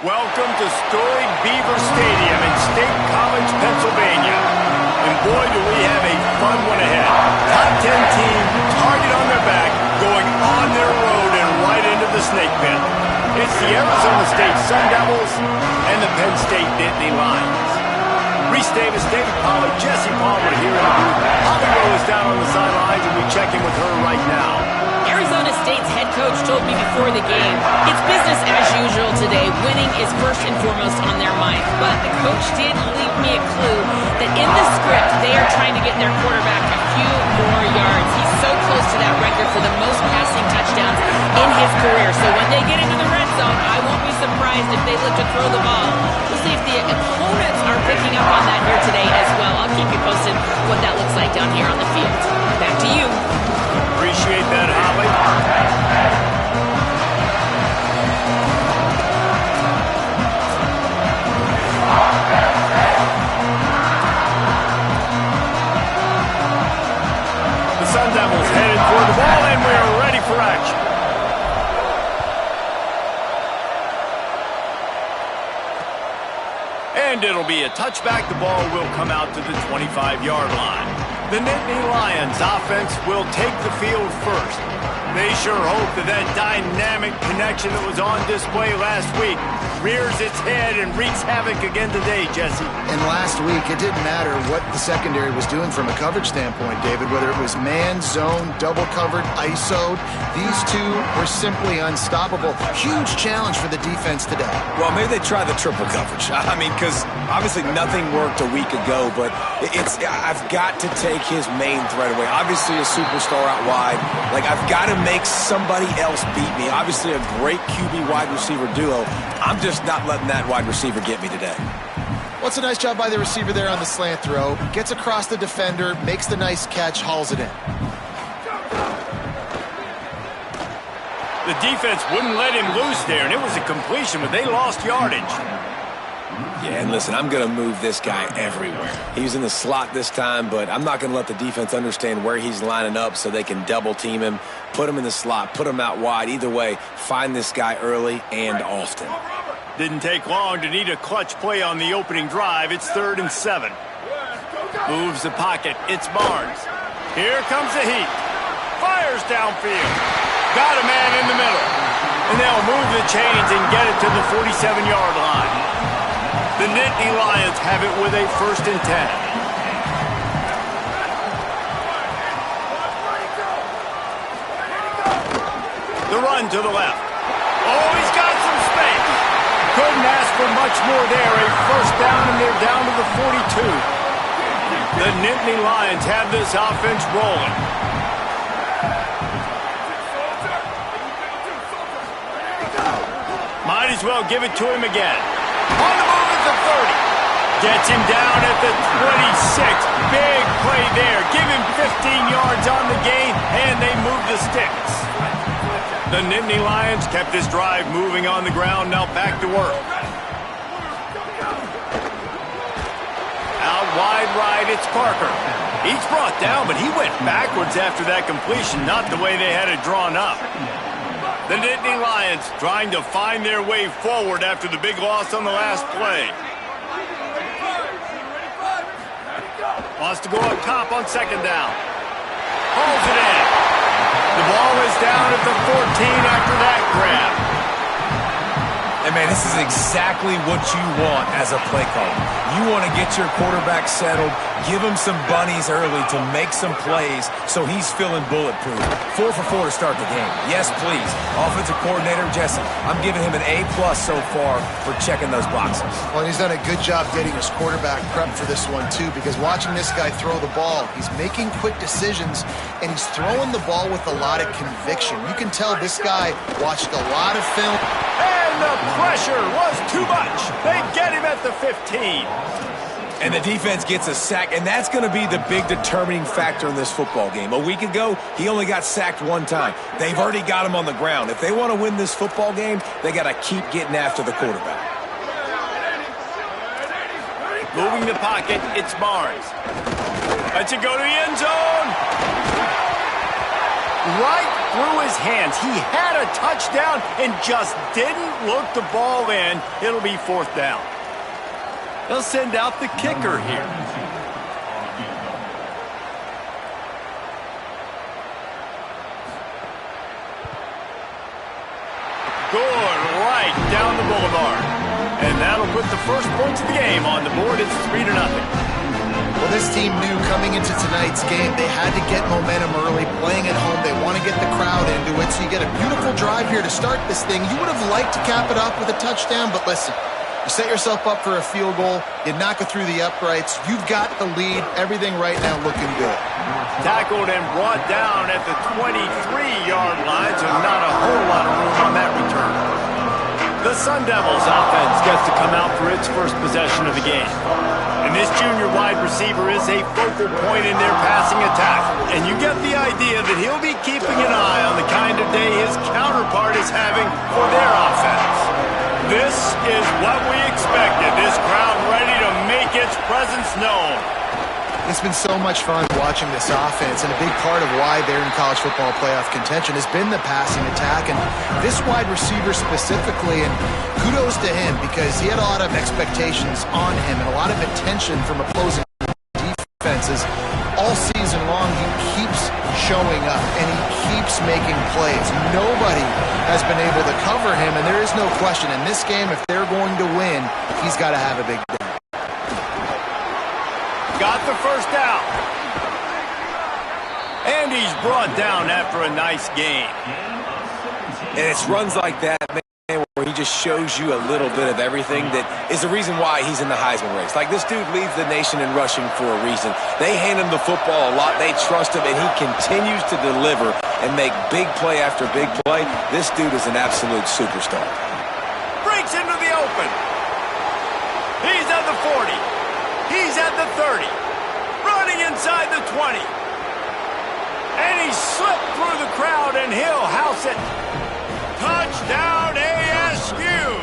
Welcome to storied Beaver Stadium in State College, Pennsylvania. And boy, do we have a fun one ahead. Top 10 team, target on their back, going on their road and right into the snake pit. It's the Arizona State Sun Devils and the Penn State Nittany Lions. Reese Davis, David Pollard, Jesse Palmer here in the booth. Holly Rowe is down on the sidelines, and we check in with her right now. Arizona State's head coach told me before the game, it's business as usual today. Winning is first and foremost on their minds. But the coach did leave me a clue that in the script, they are trying to get their quarterback a few more yards. He's so close to that record for the most passing touchdowns in his career. So when they get into the red zone, I won't be surprised if they look to throw the ball. We'll see if the opponents are picking up on that here today as well. I'll keep you posted what that looks like down here on the field. Back to you. Appreciate that, Holly. The Sun Devils headed for the ball, and we're ready for action. And it'll be a touchback. The ball will come out to the 25-yard line. The Nittany Lions offense will take the field first. They sure hope that dynamic connection that was on display last week rears its head and wreaks havoc again today, Jesse. And last week, it didn't matter what the secondary was doing from a coverage standpoint, David, whether it was man, zone, double covered, ISO'd. These two were simply unstoppable. Huge challenge for the defense today. Well, maybe they try the triple coverage. I mean, because obviously nothing worked a week ago, but I've got to take his main threat away. Obviously a superstar out wide. Like, I've got to make somebody else beat me. Obviously a great QB wide receiver duo. I'm just not letting that wide receiver get me today. Well, it's a nice job by the receiver there on the slant throw. Gets across the defender, makes the nice catch, hauls it in. The defense wouldn't let him loose there, and it was a completion, but they lost yardage. Yeah, and listen, I'm going to move this guy everywhere. He's in the slot this time, but I'm not going to let the defense understand where he's lining up so they can double team him, put him in the slot, put him out wide. Either way, find this guy early and often. Didn't take long to need a clutch play on the opening drive. It's 3rd and 7. Moves the pocket. It's Barnes. Here comes the heat. Fires downfield. Got a man in the middle. And they'll move the chains and get it to the 47-yard line. The Nittany Lions have it with a 1st and 10. The run to the left. Oh, he's got some space. Couldn't ask for much more there. A 1st down, and they're down to the 42. The Nittany Lions have this offense rolling. Might as well give it to him again. On the move at the 30. Gets him down at the 26. Big play there. Give him 15 yards on the gain, and they move the sticks. The Nittany Lions kept this drive moving on the ground. Now back to work. Out wide right, it's Parker. He's brought down, but he went backwards after that completion, not the way they had it drawn up. The Nittany Lions trying to find their way forward after the big loss on the last play. Wants to go up top on 2nd down. Holds it in. The ball is down at the 14 after that grab. And, man, this is exactly what you want as a play caller. You want to get your quarterback settled, give him some bunnies early to make some plays so he's feeling bulletproof. 4 for 4 to start the game. Yes, please. Offensive coordinator Jesse, I'm giving him an A+ so far for checking those boxes. Well, he's done a good job getting his quarterback prepped for this one, too, because watching this guy throw the ball, he's making quick decisions, and he's throwing the ball with a lot of conviction. You can tell this guy watched a lot of film. And the pressure was too much. They get him at the 15. And the defense gets a sack, and that's going to be the big determining factor in this football game. A week ago, he only got sacked 1 time. They've already got him on the ground. If they want to win this football game, they got to keep getting after the quarterback. Moving the pocket, it's Barnes. Lets it go to the end zone. right through his hands. He had a touchdown and just didn't look the ball in. It'll be 4th down. They'll send out the kicker here. Good, right down the boulevard. And that'll put the first points of the game on the board. It's 3-0. Well, this team knew coming into tonight's game they had to get momentum early, playing at home. They want to get the crowd into it, so you get a beautiful drive here to start this thing. You would have liked to cap it off with a touchdown, but listen, you set yourself up for a field goal, you knock it through the uprights, you've got the lead, everything right now looking good. Tackled and brought down at the 23-yard line, so not a whole lot of room on that return. The Sun Devils offense gets to come out for its first possession of the game. And this junior wide receiver is a focal point in their passing attack. And you get the idea that he'll be keeping an eye on the kind of day his counterpart is having for their offense. This is what we expected. This crowd ready to make its presence known. It's been so much fun watching this offense, and a big part of why they're in college football playoff contention has been the passing attack, and this wide receiver specifically, and kudos to him because he had a lot of expectations on him and a lot of attention from opposing defenses. All season long, he keeps showing up, and he keeps making plays. Nobody has been able to cover him, and there is no question in this game, if they're going to win, he's got to have a big day. Got the first down. And he's brought down after a nice game. And it's runs like that, man, where he just shows you a little bit of everything that is the reason why he's in the Heisman race. Like, this dude leads the nation in rushing for a reason. They hand him the football a lot. They trust him, and he continues to deliver and make big play after big play. This dude is an absolute superstar. Breaks into the open. He's at the 40. He's at the 30. Running inside the 20. And he slipped through the crowd, and he'll house it. Touchdown, ASU!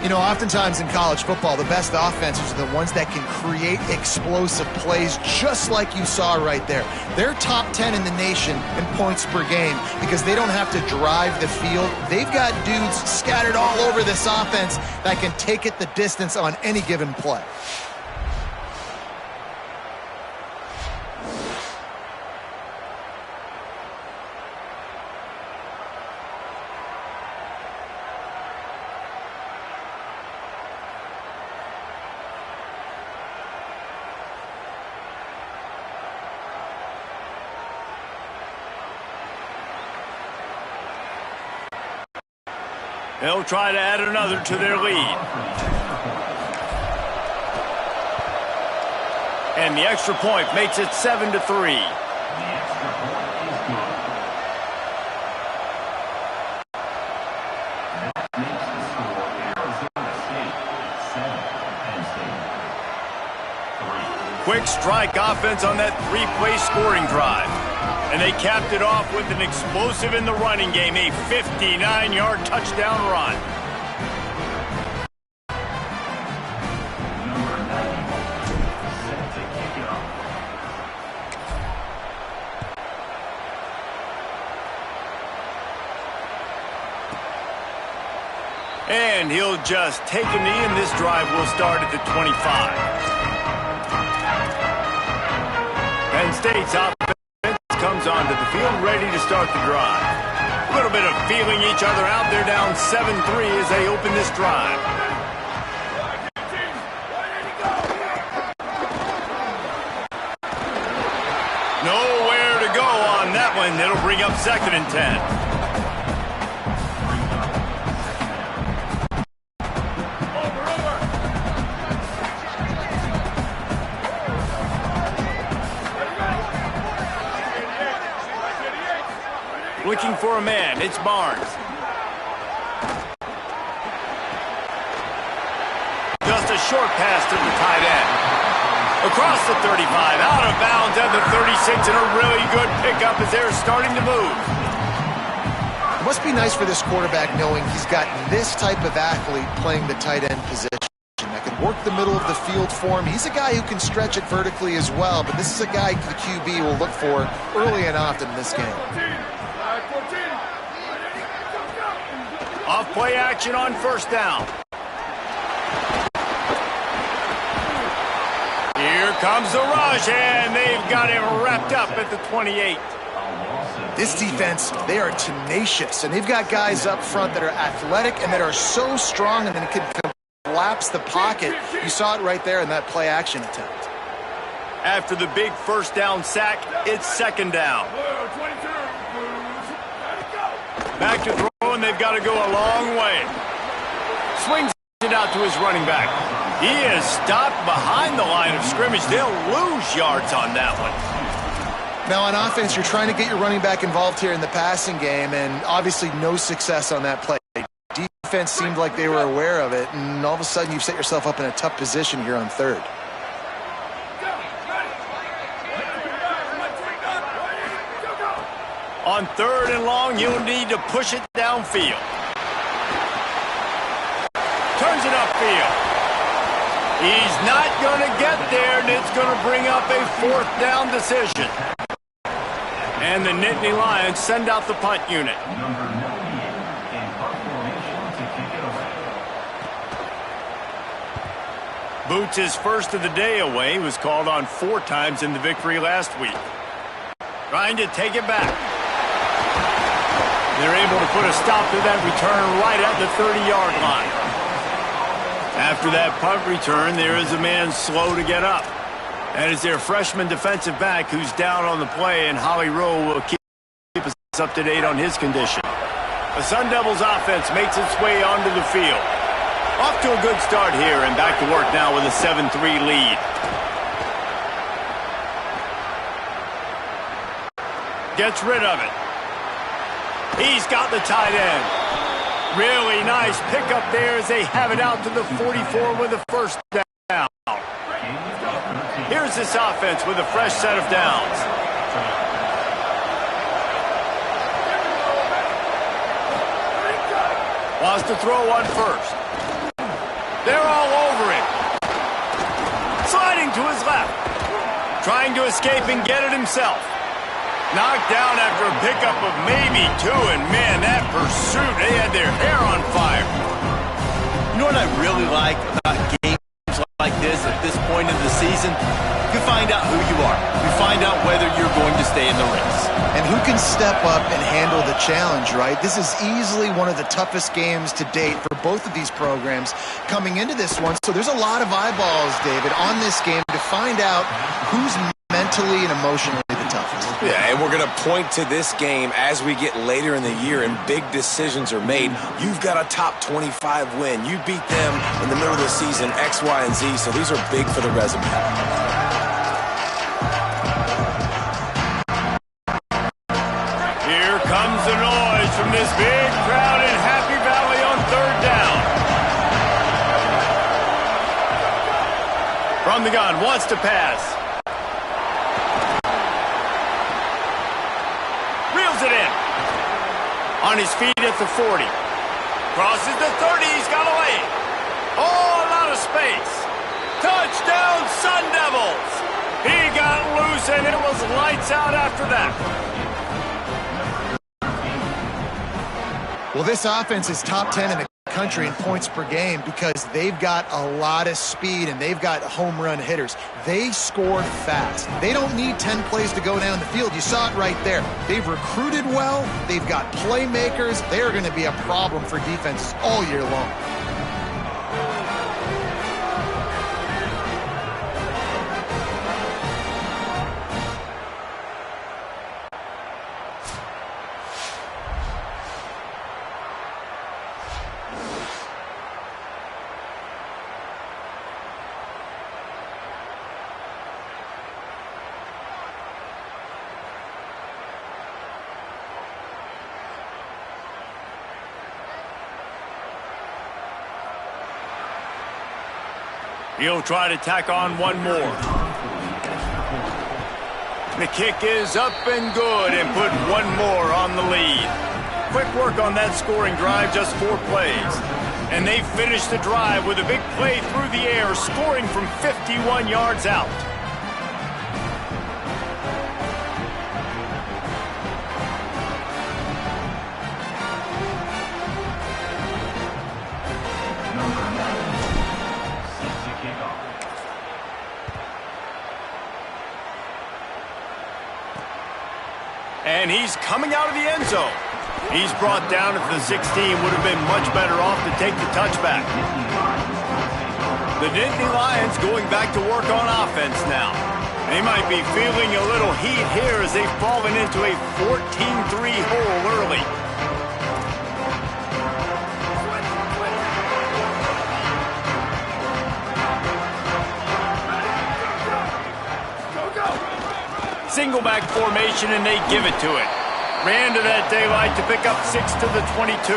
You know, oftentimes in college football, the best offenses are the ones that can create explosive plays, just like you saw right there. They're top 10 in the nation in points per game because they don't have to drive the field. They've got dudes scattered all over this offense that can take it the distance on any given play. They'll try to add another to their lead. And the extra point makes it 7-3. Quick strike offense on that three-play scoring drive. And they capped it off with an explosive in the running game, a 59-yard touchdown run. And he'll just take a knee, and this drive will start at the 25. Penn State's offense comes onto the field, ready to start the drive. A little bit of feeling each other out. They're down 7-3 as they open this drive. Nowhere to go on that one. It'll bring up 2nd and 10. Looking for a man. It's Barnes. Just a short pass to the tight end. Across the 35, out of bounds at the 36, and a really good pickup as they're starting to move. It must be nice for this quarterback knowing he's got this type of athlete playing the tight end position that can work the middle of the field for him. He's a guy who can stretch it vertically as well, but this is a guy the QB will look for early and often in this game. Off play action on first down. Here comes the rush, and they've got him wrapped up at the 28. This defense, they are tenacious, and they've got guys up front that are athletic and that are so strong and then can collapse the pocket. You saw it right there in that play action attempt. After the big first down sack, it's second down. Back to throw, and they've got to go a long way. Swings it out to his running back. He is stopped behind the line of scrimmage. They'll lose yards on that one. Now on offense, you're trying to get your running back involved here in the passing game, and obviously no success on that play. Defense seemed like they were aware of it, and all of a sudden you've set yourself up in a tough position here on third. On third and long, you'll need to push it downfield. Turns it upfield. He's not going to get there, and it's going to bring up a fourth down decision. And the Nittany Lions send out the punt unit. Boots' first of the day away. He was called on 4 times in the victory last week. Trying to take it back. They're able to put a stop to that return right at the 30-yard line. After that punt return, there is a man slow to get up. That is their freshman defensive back who's down on the play, and Holly Rowe will keep us up to date on his condition. The Sun Devils offense makes its way onto the field. Off to a good start here, and back to work now with a 7-3 lead. Gets rid of it. He's got the tight end. Really nice pickup there as they have it out to the 44 with a first down. Here's this offense with a fresh set of downs. Wants to throw on first. They're all over him. Sliding to his left. Trying to escape and get it himself. Knocked down after a pickup of maybe 2, and man, that pursuit, they had their hair on fire. You know what I really like about games like this at this point in the season? You find out who you are. You find out whether you're going to stay in the race. And who can step up and handle the challenge, right? This is easily one of the toughest games to date for both of these programs coming into this one. So there's a lot of eyeballs, David, on this game to find out who's mentally and emotionally the toughest. Yeah, and we're going to point to this game as we get later in the year and big decisions are made. You've got a top 25 win. You beat them in the middle of the season, X, Y, and Z, so these are big for the resume. Here comes the noise from this big crowd in Happy Valley on third down. From the gun, wants to pass. Reels it in. On his feet at the 40. Crosses the 30, he's got a lane. Oh, a lot of space. Touchdown, Sun Devils. He got loose, and it was lights out after that. Well, this offense is top 10 in the country in points per game because they've got a lot of speed and they've got home run hitters. They score fast. They don't need 10 plays to go down the field. You saw it right there. They've recruited well. They've got playmakers. They're going to be a problem for defenses all year long. He'll try to tack on one more. The kick is up and good and put one more on the lead. Quick work on that scoring drive, just 4 plays. And they finish the drive with a big play through the air, scoring from 51 yards out. And he's coming out of the end zone. He's brought down at the 16. Would have been much better off to take the touchback. The Nittany Lions going back to work on offense now. They might be feeling a little heat here as they've fallen into a 14-3 hole early. Single back formation, and they give it to it. Ran to that daylight to pick up 6 to the 22.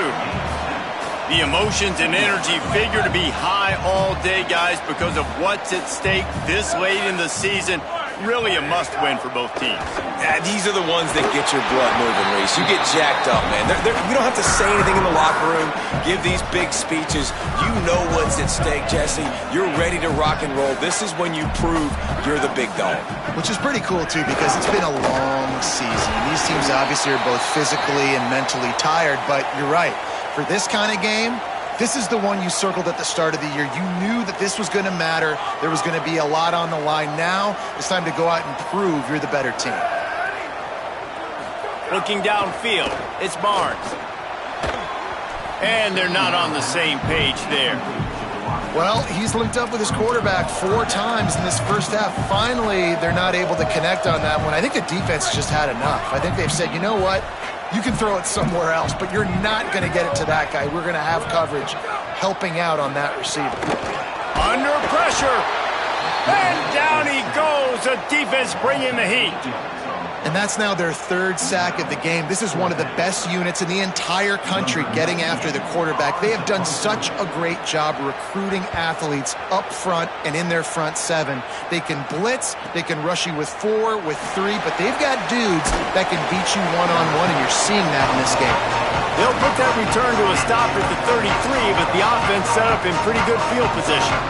The emotions and energy figure to be high all day, guys, because of what's at stake this late in the season. Really a must-win for both teams. Yeah, these are the ones that get your blood moving, Reese. You get jacked up, man. You don't have to say anything in the locker room, give these big speeches. You know what's at stake, Jesse. You're ready to rock and roll. This is when you prove you're the big dog. Which is pretty cool, too, because it's been a long season. These teams obviously are both physically and mentally tired, but you're right. For this kind of game, this is the one you circled at the start of the year. You knew that this was going to matter. There was going to be a lot on the line. Now it's time to go out and prove you're the better team. Looking downfield, it's Barnes. And they're not on the same page there. Well, he's linked up with his quarterback 4 times in this first half. Finally, they're not able to connect on that one. I think the defense just had enough. I think they've said, you know what? You can throw it somewhere else, but you're not going to get it to that guy. We're going to have coverage helping out on that receiver. Under pressure. And down he goes. The defense bringing the heat. And that's now their 3rd sack of the game. This is one of the best units in the entire country getting after the quarterback. They have done such a great job recruiting athletes up front and in their front 7. They can blitz, they can rush you with 4, with 3, but they've got dudes that can beat you one-on-one, and you're seeing that in this game. They'll put that return to a stop at the 33, but the offense set up in pretty good field position.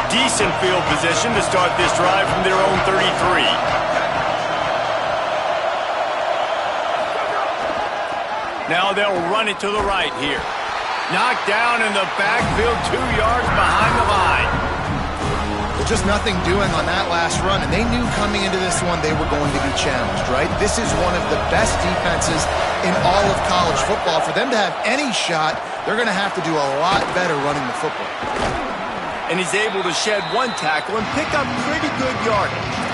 Decent field position to start this drive from their own 33. Now they'll run it to the right here. Knocked down in the backfield, 2 yards behind the line. Well, just nothing doing on that last run, and they knew coming into this one they were going to be challenged, right? This is one of the best defenses in all of college football. For them to have any shot, they're going to have to do a lot better running the football. And he's able to shed 1 tackle and pick up pretty good yardage.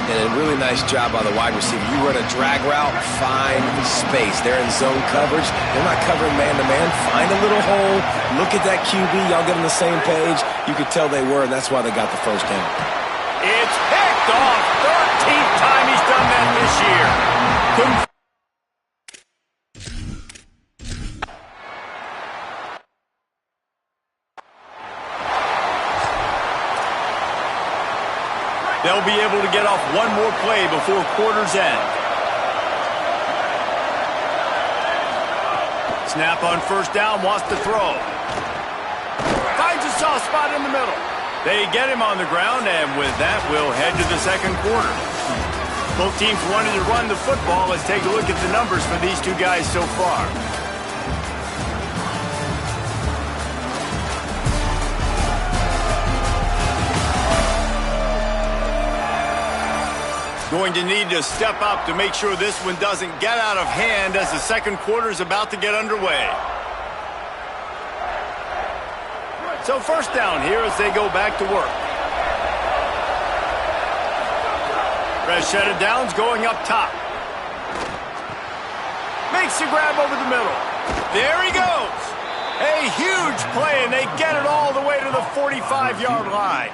And a really nice job by the wide receiver. You run a drag route, find space. They're in zone coverage. They're not covering man-to-man. Find a little hole. Look at that QB. Y'all get on the same page. You could tell they were, and that's why they got the first down. It's picked off. 13th time he's done that this year. They'll be able to get off one more play before quarter's end. Snap on first down, wants to throw. Finds a soft spot in the middle. They get him on the ground, and with that, we'll head to the second quarter. Both teams wanted to run the football. Let's take a look at the numbers for these 2 guys so far. Going to need to step up to make sure this one doesn't get out of hand as the second quarter is about to get underway. So first down here as they go back to work. Fresh set of downs going up top. Makes the grab over the middle. There he goes. A huge play, and they get it all the way to the 45-yard line.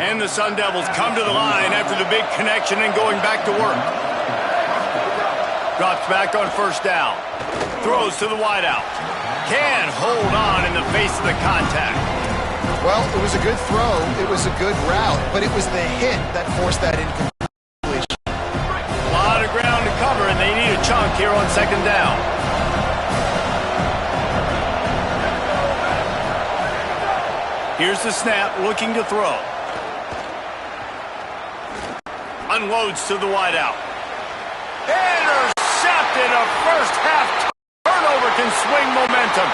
And the Sun Devils come to the line after the big connection and going back to work. Drops back on first down. Throws to the wideout. Can't hold on in the face of the contact. Well, it was a good throw. It was a good route, but it was the hit that forced that incompletion. A lot of ground to cover, and they need a chunk here on second down. Here's the snap, looking to throw. Unloads to the wideout. Intercepted. A first half turnover can swing momentum.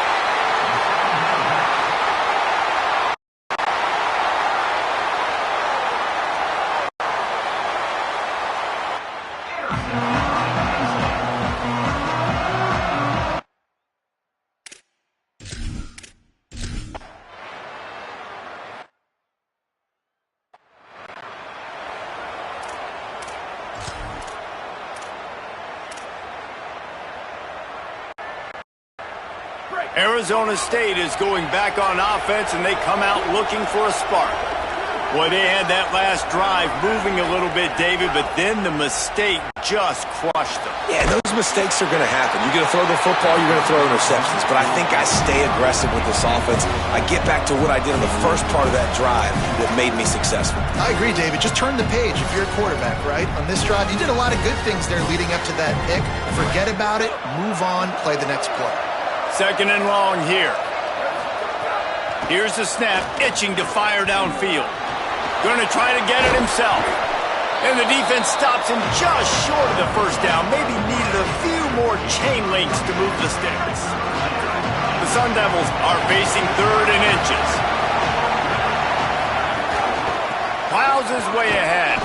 Arizona State is going back on offense, and they come out looking for a spark. Boy, they had that last drive moving a little bit, David, but then the mistake just crushed them. Yeah, those mistakes are going to happen. You're going to throw the football, you're going to throw interceptions, but I think I stay aggressive with this offense. I get back to what I did in the first part of that drive that made me successful. I agree, David. Just turn the page if you're a quarterback, right? On this drive, you did a lot of good things there leading up to that pick. Forget about it, move on, play the next play. Second and long here. Here's the snap, itching to fire downfield. Going to try to get it himself. And the defense stops him just short of the first down. Maybe needed a few more chain links to move the sticks. The Sun Devils are facing 3rd and inches. Plows his way ahead.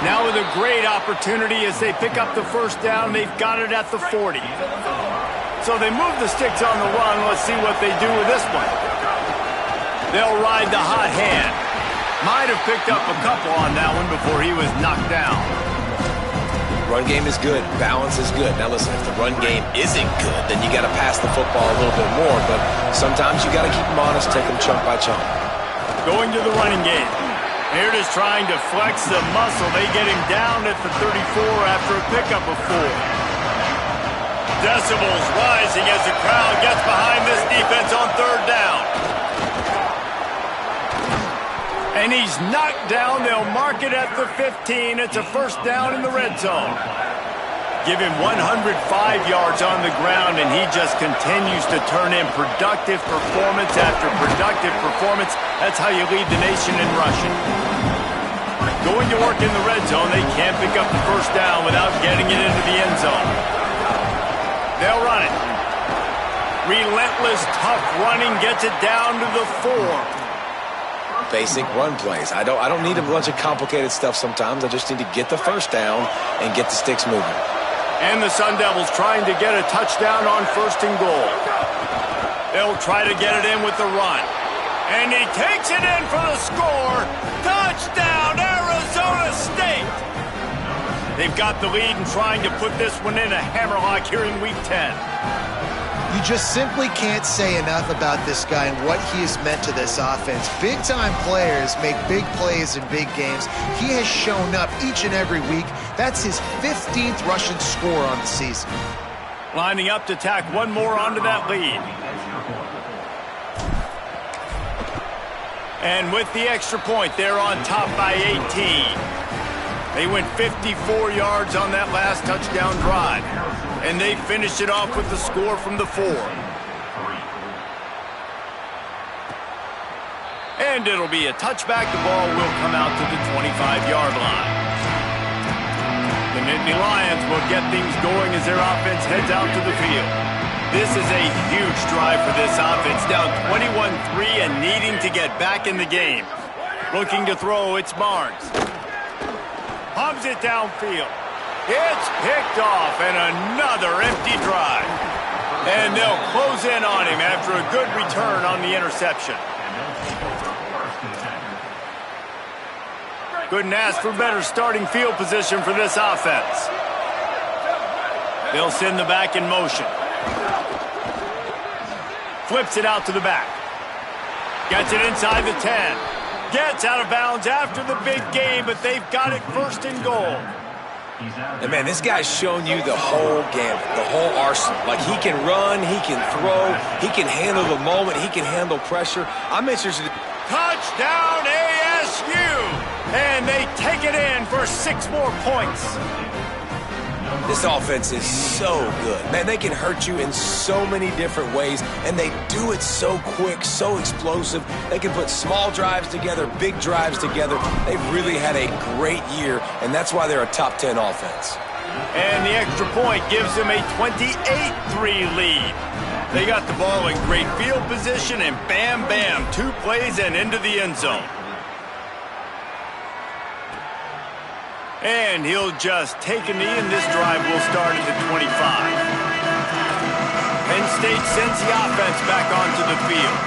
Now with a great opportunity as they pick up the first down. They've got it at the 40. So they move the sticks on the run. Let's see what they do with this one. They'll ride the hot hand. Might have picked up a couple on that one before he was knocked down. Run game is good. Balance is good. Now listen, if the run game isn't good, then you got to pass the football a little bit more. But sometimes you got to keep them honest, take them chunk by chunk. Going to the running game. Here it is trying to flex the muscle. They get him down at the 34 after a pickup of 4. Decibels rising as the crowd gets behind this defense on 3rd down. And he's knocked down. They'll mark it at the 15. It's a first down in the red zone. Give him 105 yards on the ground, and he just continues to turn in productive performance after productive performance. That's how you lead the nation in rushing. Going to work in the red zone. They can't pick up the first down without getting it into the end zone. They'll run it. Relentless, tough running gets it down to the 4. Basic run plays. I don't need a bunch of complicated stuff sometimes. I just need to get the first down and get the sticks moving. And the Sun Devils trying to get a touchdown on 1st and goal. They'll try to get it in with the run. And he takes it in for the score. Touchdown, Arizona State! They've got the lead and trying to put this one in a hammerlock here in Week 10. You just simply can't say enough about this guy and what he has meant to this offense. Big-time players make big plays in big games. He has shown up each and every week. That's his 15th rushing score on the season. Lining up to tack one more onto that lead. And with the extra point, they're on top by 18. They went 54 yards on that last touchdown drive. And they finished it off with the score from the 4. And it'll be a touchback. The ball will come out to the 25-yard line. The Nittany Lions will get things going as their offense heads out to the field. This is a huge drive for this offense, down 21-3 and needing to get back in the game. Looking to throw, it's Barnes. Pumps it downfield. It's picked off, and another empty drive. And they'll close in on him after a good return on the interception. Couldn't ask for better starting field position for this offense. They'll send the back in motion. Flips it out to the back. Gets it inside the 10. Gets out of bounds after the big game, but they've got it 1st and goal. And man, this guy's shown you the whole gamut, the whole arsenal. Like, he can run, he can throw, he can handle the moment, he can handle pressure. I'm interested. Touchdown ASU! And they take it in for 6 more points. This offense is so good. Man, they can hurt you in so many different ways, and they do it so quick, so explosive. They can put small drives together, big drives together. They've really had a great year, and that's why they're a top 10 offense. And the extra point gives them a 28-3 lead. They got the ball in great field position, and bam, bam, 2 plays and into the end zone. And he'll just take a knee, and this drive will start at the 25. Penn State sends the offense back onto the field.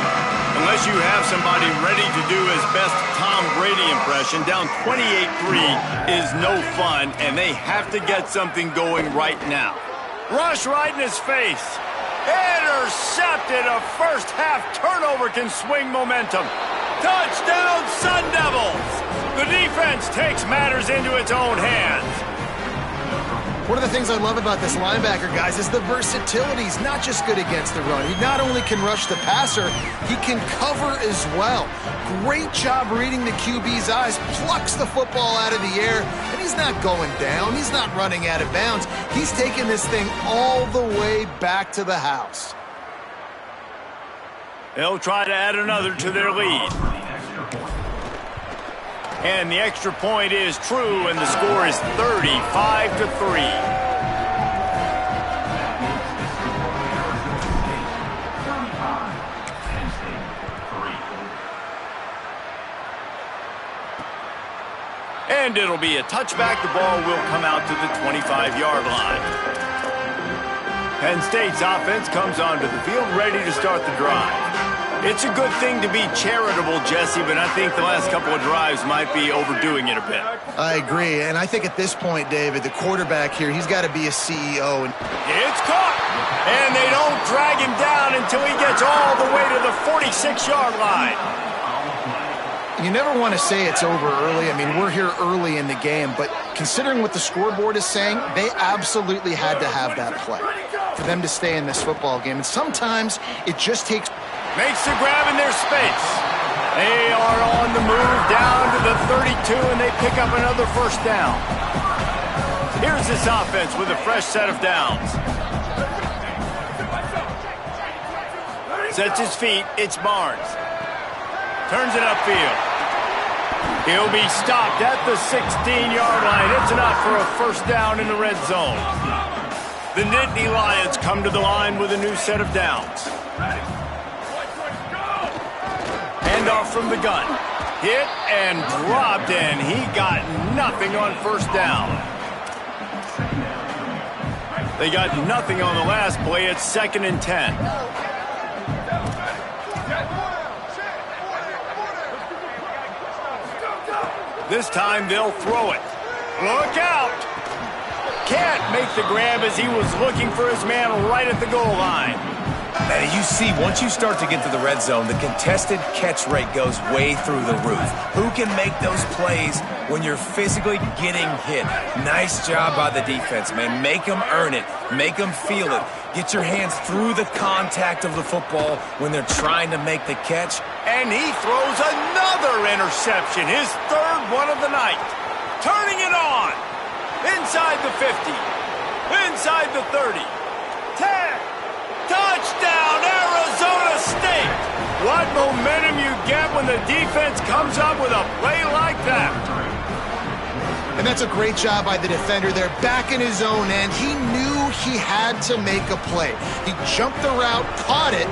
Unless you have somebody ready to do his best Tom Brady impression, down 28-3 is no fun, and they have to get something going right now. Rush right in his face. Intercepted. A first-half turnover can swing momentum. Touchdown, Sun Devils! The defense takes matters into its own hands. One of the things I love about this linebacker, guys, is the versatility. He's not just good against the run. He not only can rush the passer, he can cover as well. Great job reading the QB's eyes, plucks the football out of the air, and he's not going down. He's not running out of bounds. He's taking this thing all the way back to the house. They'll try to add another to their lead. And the extra point is true, and the score is 35-3. And it'll be a touchback. The ball will come out to the 25-yard line. Penn State's offense comes onto the field ready to start the drive. It's a good thing to be charitable, Jesse, but I think the last couple of drives might be overdoing it a bit. I agree, and I think at this point, David, the quarterback here, he's got to be a CEO. It's caught, and they don't drag him down until he gets all the way to the 46-yard line. You never want to say it's over early. I mean, we're here early in the game, but considering what the scoreboard is saying, they absolutely had to have that play for them to stay in this football game. And sometimes it just takes... Makes the grab in their space. They are on the move down to the 32, and they pick up another first down. Here's this offense with a fresh set of downs. Sets his feet. It's Barnes. Turns it upfield. He'll be stopped at the 16-yard line. It's enough for a first down in the red zone. The Nittany Lions come to the line with a new set of downs. Off from the gun. Hit and dropped, and he got nothing on first down. They got nothing on the last play. It's 2nd and 10. This time they'll throw it. Look out! Can't make the grab as he was looking for his man right at the goal line. And you see, once you start to get to the red zone, the contested catch rate goes way through the roof. Who can make those plays when you're physically getting hit? Nice job by the defense, man. Make them earn it. Make them feel it. Get your hands through the contact of the football when they're trying to make the catch. And he throws another interception, his 3rd one of the night. Turning it on. Inside the 50. Inside the 30. 10. Touchdown, Arizona State! What momentum you get when the defense comes up with a play like that. And that's a great job by the defender there, back in his own end. He knew he had to make a play. He jumped the route, caught it,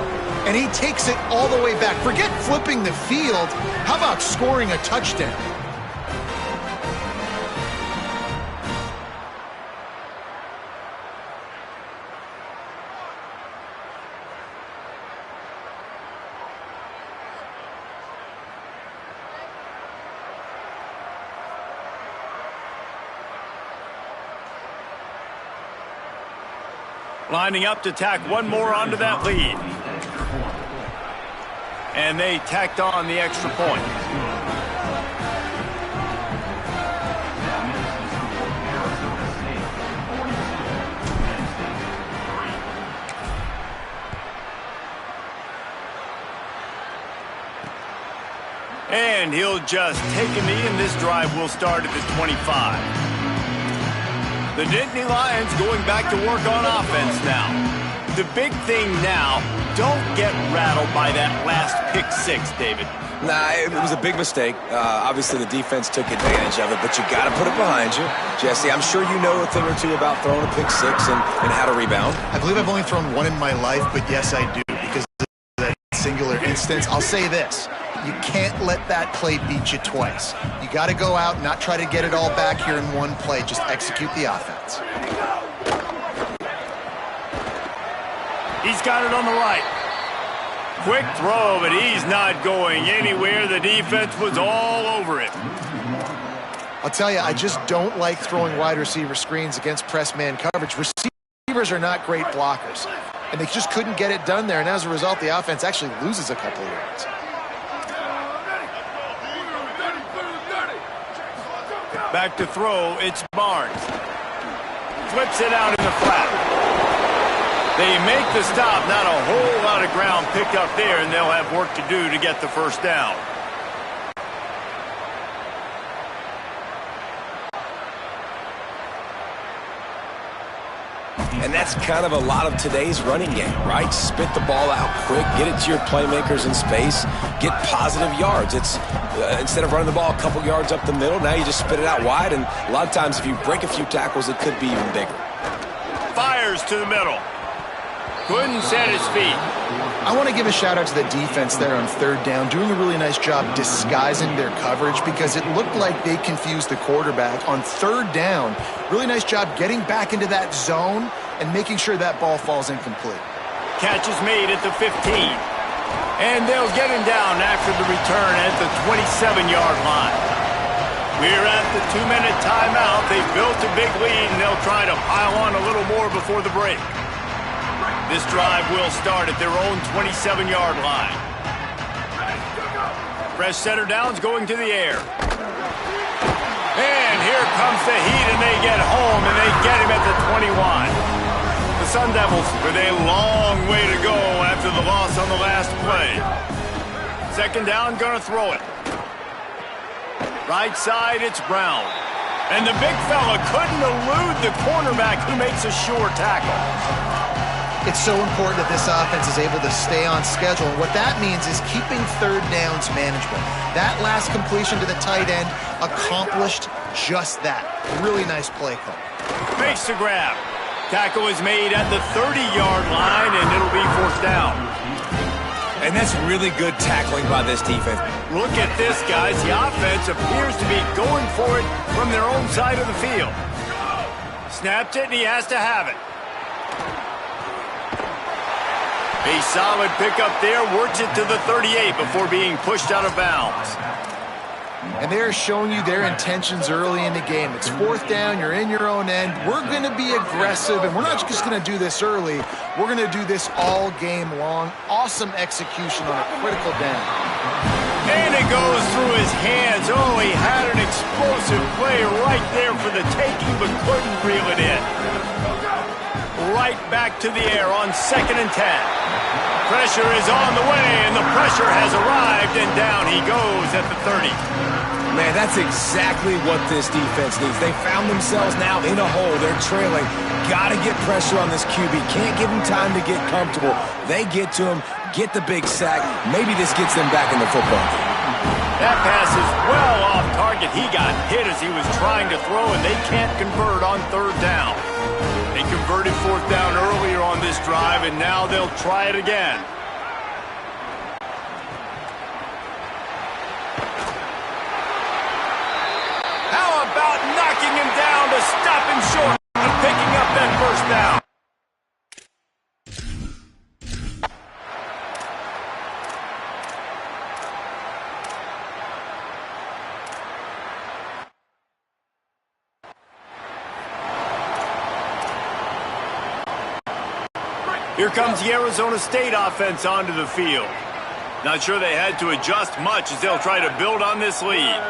and he takes it all the way back. Forget flipping the field. How about scoring a touchdown? Lining up to tack one more onto that lead. And they tacked on the extra point. And he'll just take a knee, and this drive will start at the 25. The Nittany Lions going back to work on offense now. The big thing now, don't get rattled by that last pick six, David. Nah, it was a big mistake. Obviously, the defense took advantage of it, but you got to put it behind you. Jesse, I'm sure you know a thing or two about throwing a pick six and how to rebound. I believe I've only thrown one in my life, but yes, I do, because of that singular instance. I'll say this. You can't let that play beat you twice. You got to go out and not try to get it all back here in one play. Just execute the offense. He's got it on the right. Quick throw, but he's not going anywhere. The defense was all over it. I'll tell you, I just don't like throwing wide receiver screens against press man coverage. Receivers are not great blockers, and they just couldn't get it done there, and as a result, the offense actually loses a couple of yards. Back to throw, it's Barnes. Flips it out in the flat. They make the stop, not a whole lot of ground picked up there, and they'll have work to do to get the first down. And that's kind of a lot of today's running game, right? Spit the ball out quick, get it to your playmakers in space, get positive yards. It's instead of running the ball a couple yards up the middle, now you just spit it out wide, and a lot of times if you break a few tackles, it could be even bigger. Fires to the middle. Couldn't set his feet. I want to give a shout-out to the defense there on third down, doing a really nice job disguising their coverage because it looked like they confused the quarterback. On third down, really nice job getting back into that zone and making sure that ball falls incomplete. Catch is made at the 15. And they'll get him down after the return at the 27-yard line. We're at the 2-minute timeout. They've built a big lead, and they'll try to pile on a little more before the break. This drive will start at their own 27-yard line. Fresh center downs going to the air. And here comes the heat, and they get home, and they get him at the 21. The Sun Devils with a long way to go after the loss on the last play. Second down, gonna throw it. Right side, it's Brown. And the big fella couldn't elude the cornerback who makes a sure tackle. It's so important that this offense is able to stay on schedule. And what that means is keeping third downs manageable. That last completion to the tight end accomplished just that. Really nice play call. Makes the grab. Tackle is made at the 30-yard line, and it'll be fourth down. And that's really good tackling by this defense. Look at this, guys. The offense appears to be going for it from their own side of the field. Snapped it, and he has to have it. A solid pickup there, works it to the 38 before being pushed out of bounds. And they're showing you their intentions early in the game. It's fourth down, you're in your own end. We're going to be aggressive, and we're not just going to do this early. We're going to do this all game long. Awesome execution on a critical down. And it goes through his hands. Oh, he had an explosive play right there for the taking, but couldn't reel it in. Right back to the air on 2nd and 10. Pressure is on the way, and the pressure has arrived, and down he goes at the 30. Man, that's exactly what this defense needs. They found themselves now in a hole. They're trailing. Got to get pressure on this QB. Can't give him time to get comfortable. They get to him, get the big sack. Maybe this gets them back in the football game. That pass is well off target. He got hit as he was trying to throw, and they can't convert on third down. They converted fourth down earlier on this drive, and now they'll try it again. How about knocking him down to stop him short of picking up that first down? Here comes the Arizona State offense onto the field. Not sure they had to adjust much as they'll try to build on this lead.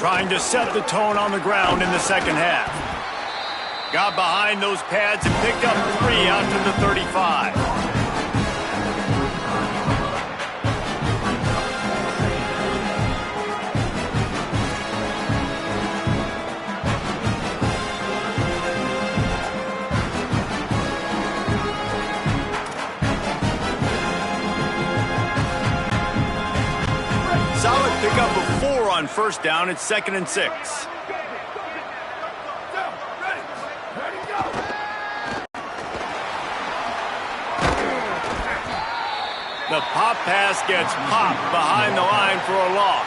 trying to set the tone on the ground in the second half. Got behind those pads and picked up 3 out to the 35. Solid pick up of 4 on first down. It's 2nd and 6. The pop pass gets popped behind the line for a loss.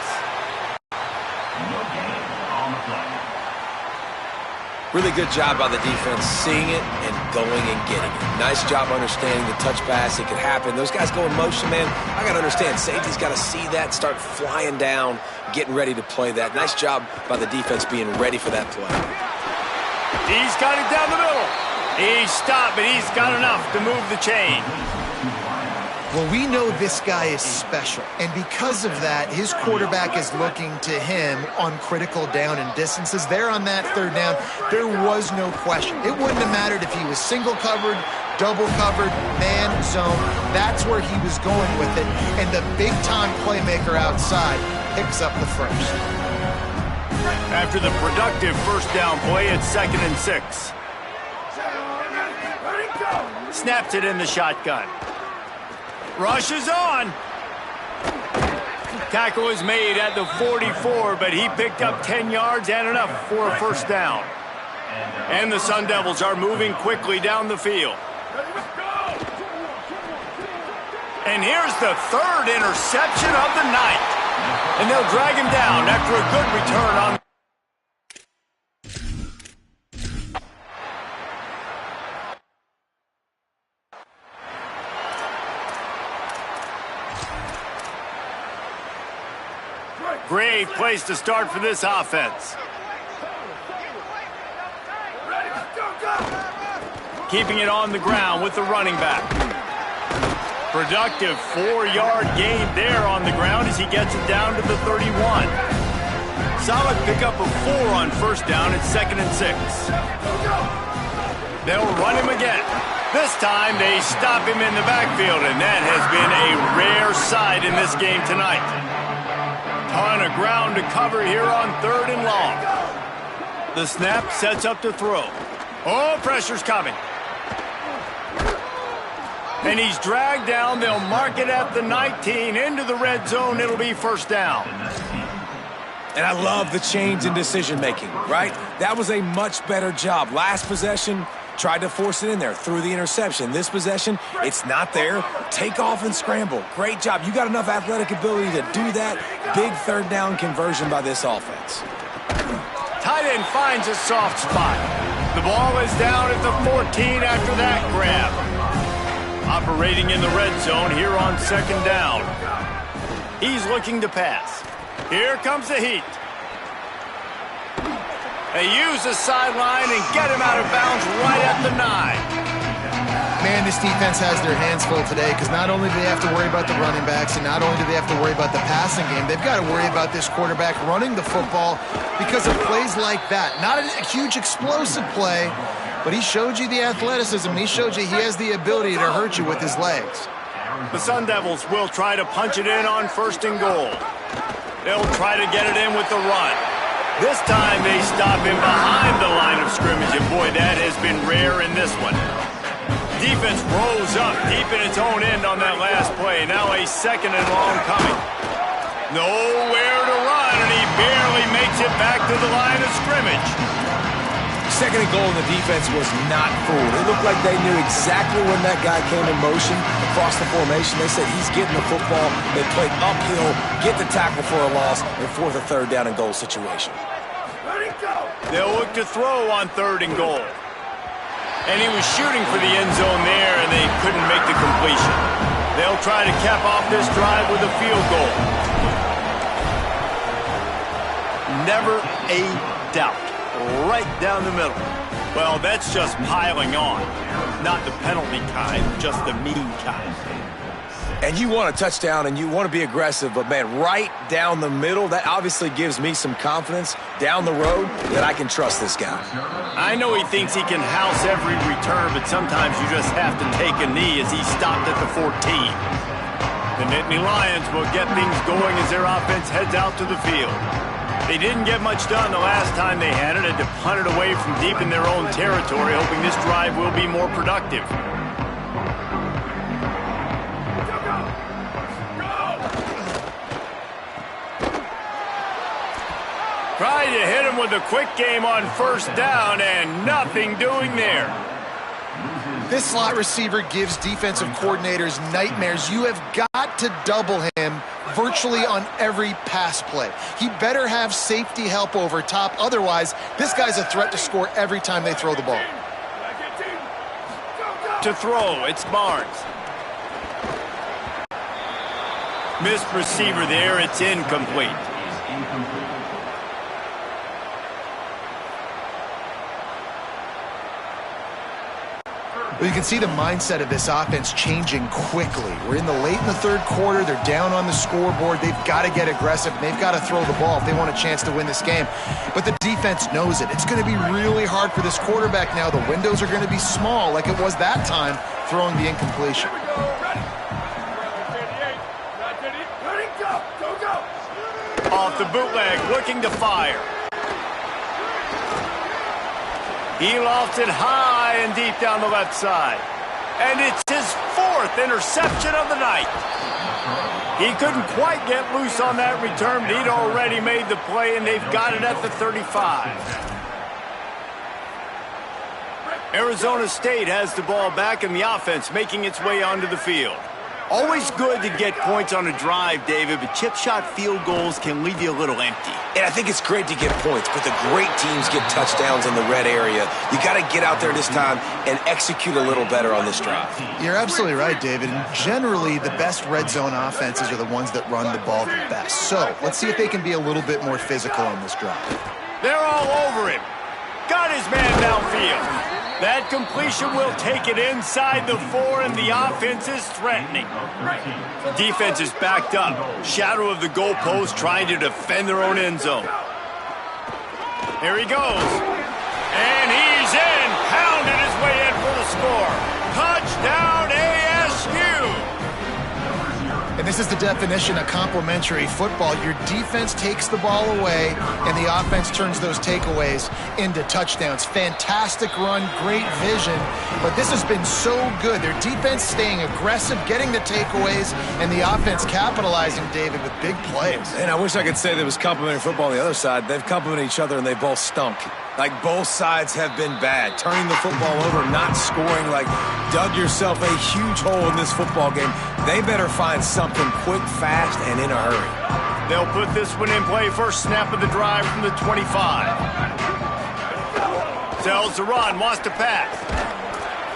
Really good job by the defense seeing it and going and getting it. Nice job understanding the touch pass. It could happen. Those guys go in motion, man. I got to understand. Safety's got to see that, start flying down, getting ready to play that. Nice job by the defense being ready for that play. He's got it down the middle. He stopped, but he's got enough to move the chain. Well, we know this guy is special, and because of that, his quarterback is looking to him on critical down and distances. There on that third down, there was no question. It wouldn't have mattered if he was single covered, double covered, man, zone. That's where he was going with it, and the big-time playmaker outside picks up the first. After the productive first down play, it's 2nd and 6. Snaps it in the shotgun. Rushes on. Tackle is made at the 44, but he picked up 10 yards and enough for a first down. And the Sun Devils are moving quickly down the field. And here's the 3rd interception of the night. And they'll drag him down after a good return on. Great place to start for this offense. Keeping it on the ground with the running back. Productive 4-yard gain there on the ground as he gets it down to the 31. Solid pickup of 4 on first down. It's 2nd and 6. They'll run him again. This time they stop him in the backfield, and that has been a rare sight in this game tonight. Ton of ground to cover here on 3rd and long. The snap sets up to throw. Oh, pressure's coming. And he's dragged down. They'll mark it at the 19. Into the red zone. It'll be first down. And I love the change in decision-making, right? That was a much better job. Last possession, tried to force it in there through the interception. This possession, it's not there. Take off and scramble. Great job. You got enough athletic ability to do that. Big 3rd down conversion by this offense. Tight end finds a soft spot. The ball is down at the 14 after that grab. Operating in the red zone here on 2nd down. He's looking to pass. Here comes the heat. They use the sideline and get him out of bounds right at the 9. Man, this defense has their hands full today because not only do they have to worry about the running backs and not only do they have to worry about the passing game, they've got to worry about this quarterback running the football because of plays like that. Not a huge explosive play, but he showed you the athleticism. He showed you he has the ability to hurt you with his legs. The Sun Devils will try to punch it in on 1st and goal. They'll try to get it in with the run. This time they stop him behind the line of scrimmage, and boy, that has been rare in this one. Defense rose up deep in its own end on that last play. Now a 2nd and long coming. Nowhere to run, and he barely makes it back to the line of scrimmage. 2nd and goal, and the defense was not fooled. It looked like they knew exactly when that guy came in motion across the formation. They said he's getting the football. They played uphill, get the tackle for a loss, and force a 3rd down and goal situation. They'll look to throw on 3rd and goal. And he was shooting for the end zone there, and they couldn't make the completion. They'll try to cap off this drive with a field goal. Never a doubt. Right down the middle. Well, that's just piling on. Not the penalty kind, just the mean kind. And you want a touchdown and you want to be aggressive, but, man, right down the middle, that obviously gives me some confidence down the road that I can trust this guy. I know he thinks he can house every return, but sometimes you just have to take a knee as he stopped at the 14. The Nittany Lions will get things going as their offense heads out to the field. They didn't get much done the last time they had it, had to punt it away from deep in their own territory, hoping this drive will be more productive. Tried to hit him with a quick game on first down, and nothing doing there. This slot receiver gives defensive coordinators nightmares. You have got to double him virtually on every pass play. He better have safety help over top. Otherwise, this guy's a threat to score every time they throw the ball. To throw, it's Barnes. Missed receiver there, it's incomplete. Well, you can see the mindset of this offense changing quickly. We're in the third quarter. They're down on the scoreboard. They've got to get aggressive. They've got to throw the ball if they want a chance to win this game. But the defense knows it. It's going to be really hard for this quarterback now. The windows are going to be small like it was that time throwing the incompletion. Off the bootleg, looking to fire. He lofts it high and deep down the left side. And it's his fourth interception of the night. He couldn't quite get loose on that return, but he'd already made the play, and they've got it at the 35. Arizona State has the ball back, and the offense making its way onto the field. Always good to get points on a drive, David, but chip shot field goals can leave you a little empty. And I think it's great to get points, but the great teams get touchdowns in the red area. You got to get out there this time and execute a little better on this drive. You're absolutely right, David. And generally, the best red zone offenses are the ones that run the ball the best. So let's see if they can be a little bit more physical on this drive. They're all over him. Got his man downfield. That completion will take it inside the 4, and the offense is threatening. Defense is backed up. Shadow of the goalpost trying to defend their own end zone. Here he goes. And he's in. Pounding his way in for the score. Touchdown ASU. And this is the definition of complementary football. Your defense takes the ball away, and the offense turns those takeaways into touchdowns. Fantastic run, great vision, but this has been so good. Their defense staying aggressive, getting the takeaways, and the offense capitalizing, David, with big plays. And I wish I could say there was complimentary football on the other side. They've complimented each other, and they both stunk. Like, both sides have been bad. Turning the football over, not scoring, like, dug yourself a huge hole in this football game. They better find something quick, fast, and in a hurry. They'll put this one in play. First snap of the drive from the 25. Tells the run, wants to pass.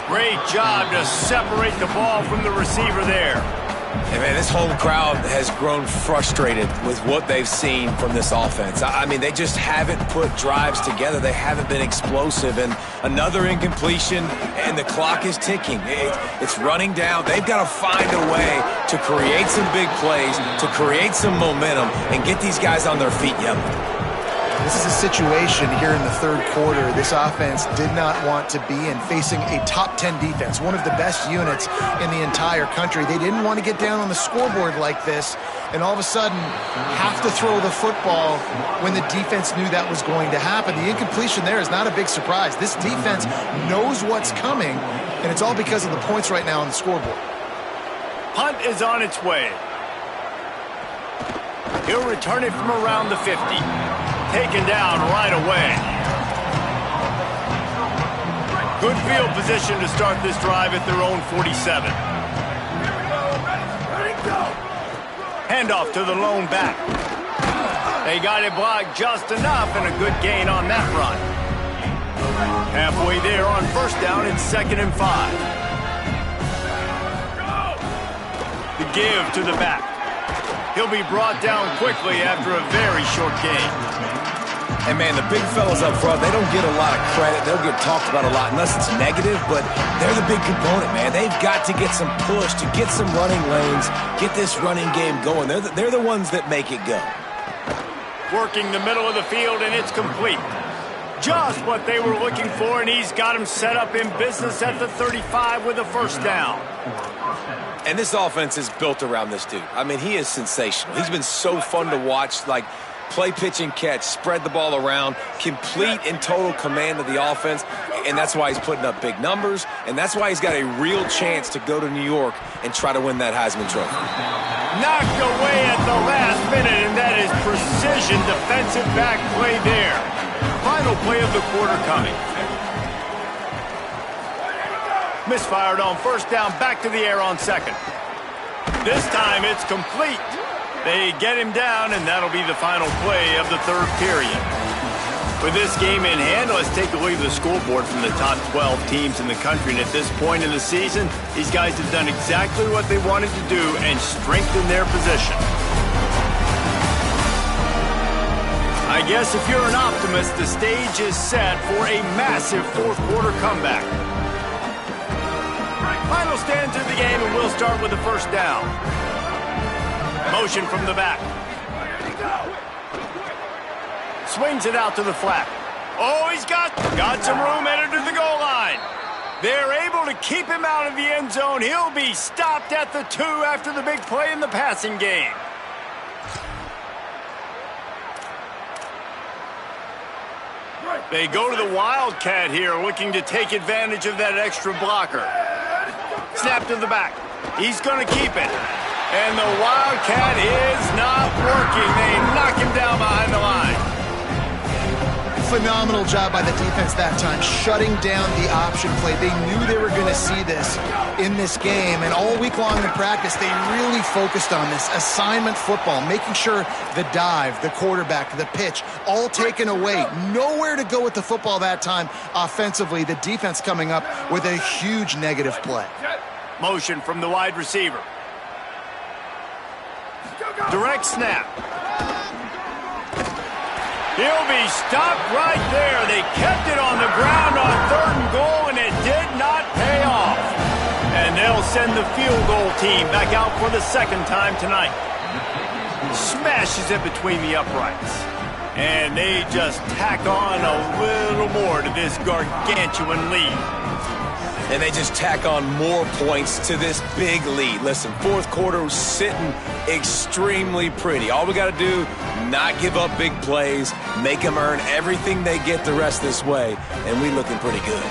Great job to separate the ball from the receiver there. And, man, this whole crowd has grown frustrated with what they've seen from this offense. I mean, they just haven't put drives together. They haven't been explosive. And another incompletion, and the clock is ticking. It's running down. They've got to find a way to create some big plays, to create some momentum, and get these guys on their feet yelling. This is a situation here in the third quarter this offense did not want to be in, facing a top 10 defense, one of the best units in the entire country. They didn't want to get down on the scoreboard like this and all of a sudden have to throw the football when the defense knew that was going to happen. The incompletion there is not a big surprise. This defense knows what's coming, and it's all because of the points right now on the scoreboard. Punt is on its way. He'll return it from around the 50. Taken down right away. Good field position to start this drive at their own 47. Handoff to the lone back. They got it blocked just enough, and a good gain on that run. Halfway there on first down, it's 2nd and 5. The give to the back. He'll be brought down quickly after a very short gain. And, man, the big fellas up front, they don't get a lot of credit. They'll get talked about a lot unless it's negative, but they're the big component, man. They've got to get some push, to get some running lanes, get this running game going. They're the ones that make it go. Working the middle of the field, and it's complete. Just what they were looking for, and he's got him set up in business at the 35 with a first down. And this offense is built around this dude. I mean, he is sensational. He's been so fun to watch, like play, pitch, and catch, spread the ball around, complete and total command of the offense, and that's why he's putting up big numbers, and that's why he's got a real chance to go to New York and try to win that Heisman Trophy. Knocked away at the last minute, and that is precision defensive back play there. Final play of the quarter coming. Misfired on first down, back to the air on second. This time it's complete. They get him down, and that'll be the final play of the third period. With this game in hand, let's take a look at the scoreboard from the top 12 teams in the country. And at this point in the season, these guys have done exactly what they wanted to do and strengthen their position. I guess if you're an optimist, the stage is set for a massive fourth quarter comeback. Final stands of the game, and we'll start with the first down. Motion from the back. Swings it out to the flat. Oh, he's got some room headed to the goal line. They're able to keep him out of the end zone. He'll be stopped at the 2 after the big play in the passing game. They go to the Wildcat here, looking to take advantage of that extra blocker. Snap to the back. He's going to keep it. And the Wildcat is not working. They knock him down behind the line. Phenomenal job by the defense that time, shutting down the option play. They knew they were going to see this in this game, and all week long in practice, they really focused on this assignment football, making sure the dive, the quarterback, the pitch, all taken away. Nowhere to go with the football that time offensively. The defense coming up with a huge negative play. Motion from the wide receiver. Direct snap. He'll be stopped right there. They kept it on the ground on 3rd and goal, and it did not pay off. And they'll send the field goal team back out for the second time tonight. Smashes it between the uprights. And they just tack on a little more to this gargantuan lead. And they just tack on more points to this big lead. Listen, fourth quarter was sitting extremely pretty. All we got to do, not give up big plays, make them earn everything they get the rest this way, and we looking pretty good.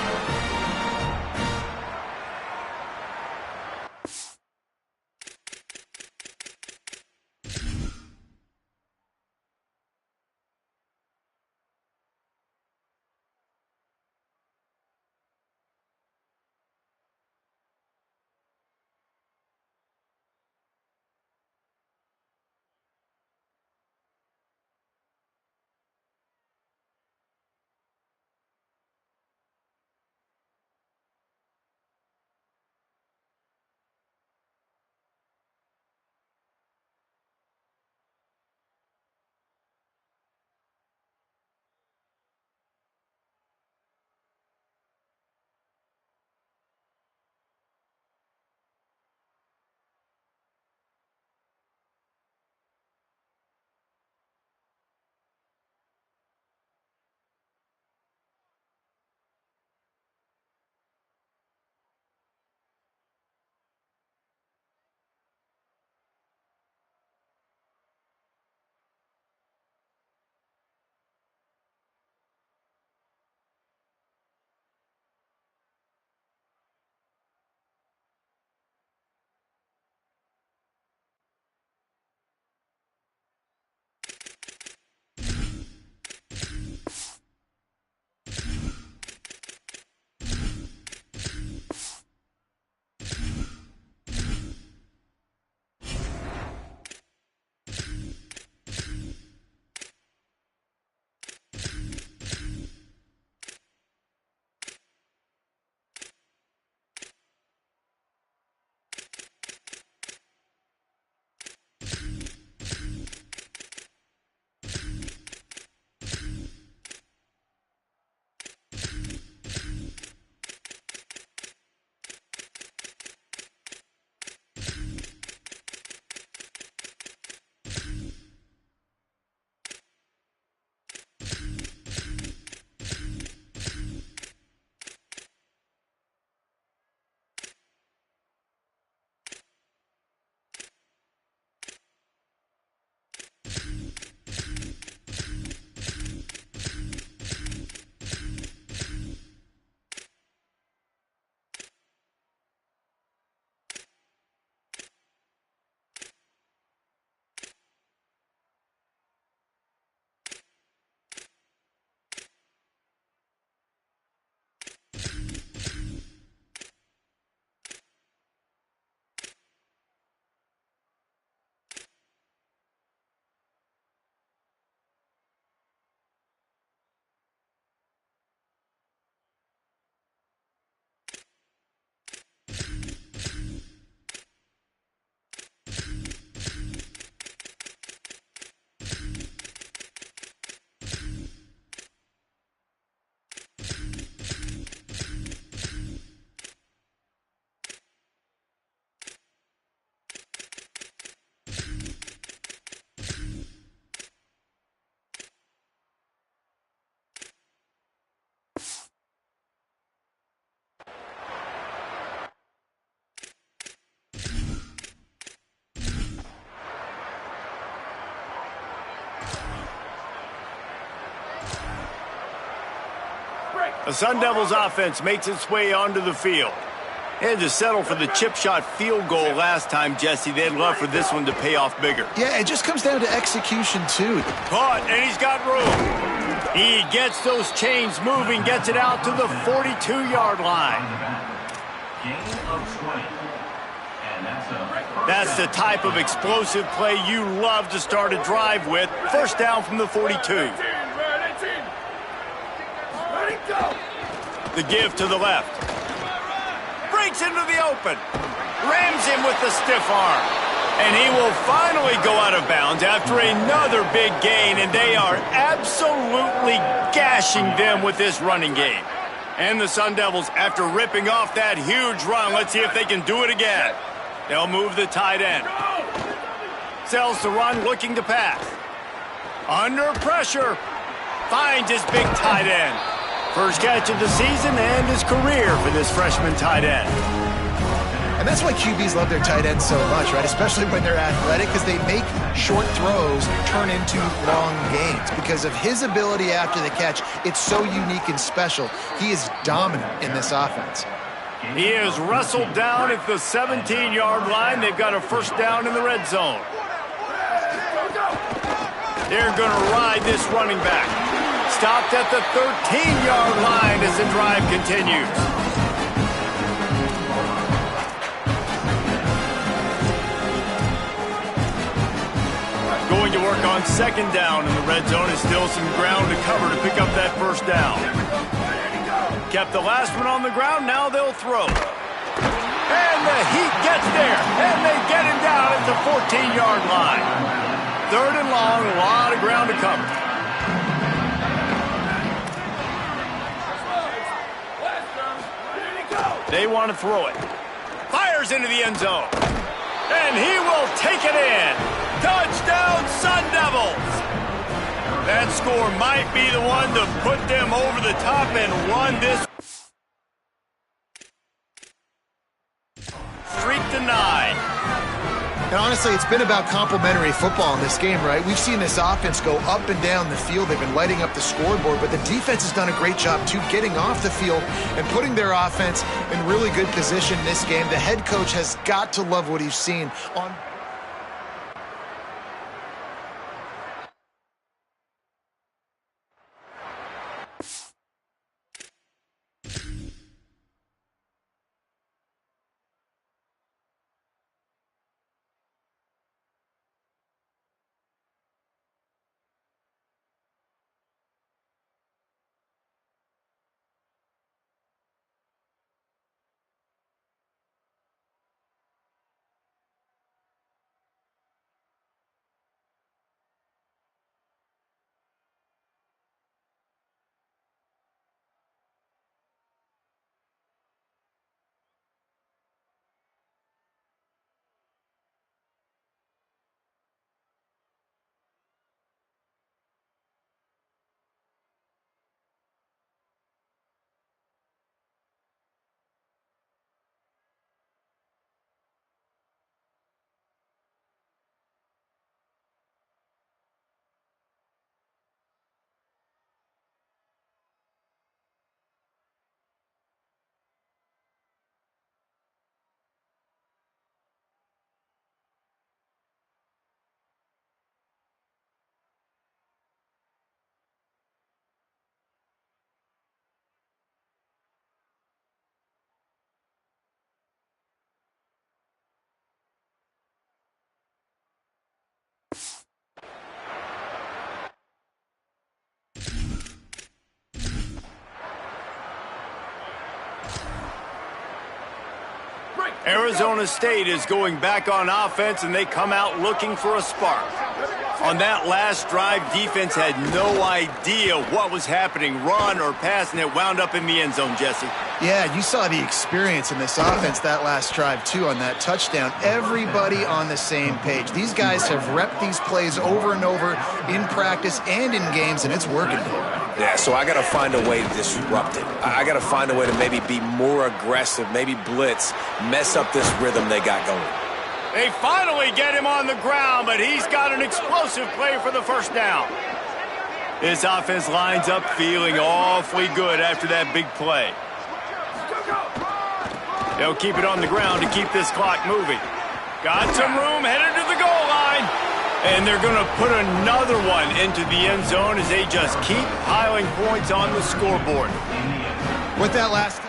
The Sun Devils offense makes its way onto the field. They had to settle for the chip shot field goal last time, Jesse. They'd love for this one to pay off bigger. Yeah, it just comes down to execution, too. Caught, and he's got room. He gets those chains moving, gets it out to the 42-yard line. That's the type of explosive play you love to start a drive with. First down from the 42. The give to the left. Breaks into the open. Rams him with the stiff arm. And he will finally go out of bounds after another big gain, and they are absolutely gashing them with this running game. And the Sun Devils, after ripping off that huge run, let's see if they can do it again. They'll move the tight end. Sells the run, looking to pass. Under pressure. Finds his big tight end. First catch of the season and his career for this freshman tight end. And that's why QBs love their tight ends so much, right? Especially when they're athletic, because they make short throws turn into long gains. Because of his ability after the catch, it's so unique and special. He is dominant in this offense. He is wrestled down at the 17-yard line. They've got a first down in the red zone. They're going to ride this running back. Stopped at the 13-yard line as the drive continues. Going to work on second down in the red zone. Is still some ground to cover to pick up that first down. Kept the last one on the ground. Now they'll throw. And the Heat gets there. And they get him down at the 14-yard line. Third and long. A lot of ground to cover. They want to throw it. Fires into the end zone. And he will take it in. Touchdown, Sun Devils. That score might be the one to put them over the top and run this streak to 9. And honestly, it's been about complementary football in this game, right? We've seen this offense go up and down the field. They've been lighting up the scoreboard, but the defense has done a great job, too, getting off the field and putting their offense in really good position in this game. The head coach has got to love what he's seen on... Arizona State is going back on offense, and they come out looking for a spark. On that last drive, defense had no idea what was happening, run or pass, and it wound up in the end zone, Jesse. Yeah, you saw the experience in this offense that last drive, too, on that touchdown. Everybody on the same page. These guys have repped these plays over and over in practice and in games, and it's working. Yeah, so I got to find a way to disrupt it. I got to find a way to maybe be more aggressive, maybe blitz, mess up this rhythm they got going. They finally get him on the ground, but he's got an explosive play for the first down. This offense lines up feeling awfully good after that big play. They'll keep it on the ground to keep this clock moving. Got some room, headed to the goal line. And they're going to put another one into the end zone as they just keep piling points on the scoreboard. With that last...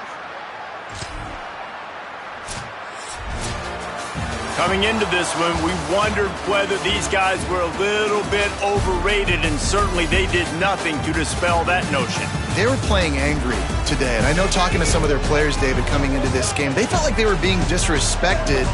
Coming into this one, we wondered whether these guys were a little bit overrated, and certainly they did nothing to dispel that notion. They were playing angry today, and I know talking to some of their players, David, coming into this game, they felt like they were being disrespected.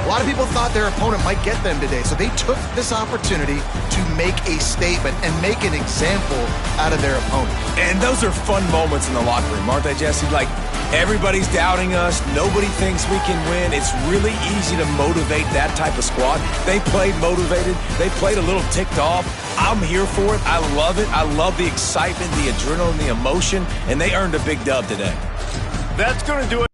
A lot of people thought their opponent might get them today, so they took this opportunity to make a statement and make an example out of their opponent. And those are fun moments in the locker room, aren't they, Jesse? Like, everybody's doubting us. Nobody thinks we can win. It's really easy to motivate that type of squad. They played motivated. They played a little ticked off. I'm here for it. I love it. I love the excitement, the adrenaline, the emotion, and they earned a big dub today. That's going to do it.